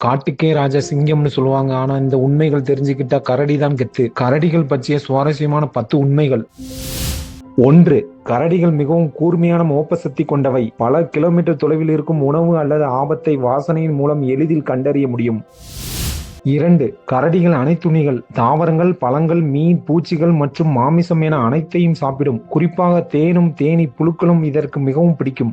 காட்டுக்கே ராஜா சிங்கம்னு சொல்லுவாங்க. ஆனா இந்த உண்மைகள் தெரிஞ்சுக்கிட்டா கரடி தான் கெத்து. கரடிகள் பற்றிய சுவாரஸ்யமான 10 உண்மைகள். 1. கரடிகள் மிகவும் கூர்மையான மோப்ப சக்தி கொண்டவை. பல கிலோமீட்டர் தொலைவில் இருக்கும் உணவு அல்லது ஆபத்தை வாசனையின் மூலம் எளிதில் கண்டறிய முடியும். 2. கரடிகள் அனைத்துண்ணிகள். தாவரங்கள், பழங்கள், மீன், பூச்சிகள் மற்றும் மாமிசம் என அனைத்தையும் சாப்பிடும். குறிப்பாக தேனும் தேனீ புழுக்களும் இதற்கு மிகவும் பிடிக்கும்.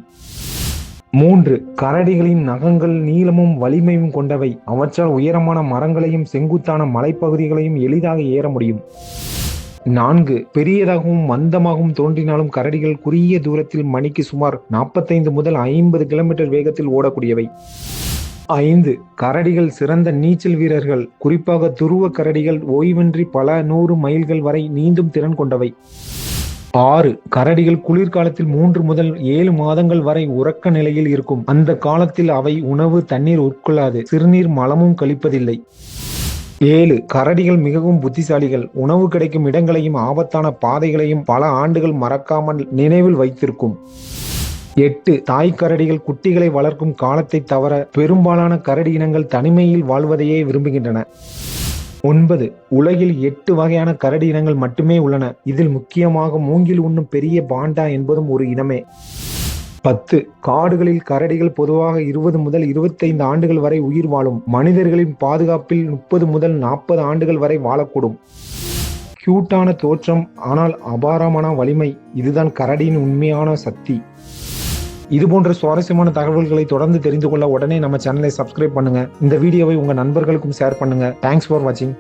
3. கரடிகளின் நகங்கள் நீளமும் வலிமையும் கொண்டவை. அவற்றால் உயரமான மரங்களையும் செங்குத்தான மலைப்பகுதிகளையும் எளிதாக ஏற முடியும். 4. பெரியதாகவும் மந்தமாகவும் தோன்றினாலும் கரடிகள் குறுகிய தூரத்தில் மணிக்கு சுமார் 45 முதல் 50 கிலோமீட்டர் வேகத்தில் ஓடக்கூடியவை. 5. கரடிகள் சிறந்த நீச்சல் வீரர்கள். குறிப்பாக துருவ கரடிகள் ஓய்வின்றி பல 100 மைல்கள் வரை நீந்தும் திறன் கொண்டவை. 6. கரடிகள் குளிர்காலத்தில் 3 முதல் 7 மாதங்கள் வரை உறக்க நிலையில் இருக்கும். அந்த காலத்தில் அவை உணவு, தண்ணீர் உட்கொள்ளாது. சிறுநீர், மலமும் கழிப்பதில்லை. 7. கரடிகள் மிகவும் புத்திசாலிகள். உணவு கிடைக்கும் இடங்களையும் ஆபத்தான பாதைகளையும் பல ஆண்டுகள் மறக்காமல் நினைவில் வைத்திருக்கும். 8. தாய் கரடிகள் குட்டிகளை வளர்க்கும் காலத்தை தவிர பெரும்பாலான கரடி இனங்கள் தனிமையில் வாழ்வதையே விரும்புகின்றன. 9. உலகில் 8 வகையான கரடி இனங்கள் மட்டுமே உள்ளன. இதில் முக்கியமாக மூங்கில் உண்ணும் பெரிய பாண்டா என்பதும் ஒரு இனமே. 10. காடுகளில் கரடிகள் பொதுவாக 20 முதல் 25 ஆண்டுகள் வரை உயிர் வாழும். மனிதர்களின் பாதுகாப்பில் 30 முதல் 40 ஆண்டுகள் வரை வாழக்கூடும். கியூட்டான தோற்றம், ஆனால் அபாரமான வலிமை. இதுதான் கரடியின் உண்மையான சக்தி. இது போன்ற சுவாரஸ்யமான தகவல்களை தொடர்ந்து தெரிந்து கொள்ள உடனே நம்ம சேனலை சப்ஸ்கிரைப் பண்ணுங்க. இந்த வீடியோவை உங்க நண்பர்களுக்கும் ஷேர் பண்ணுங்க. தேங்க்ஸ் ஃபார் வாட்சிங்.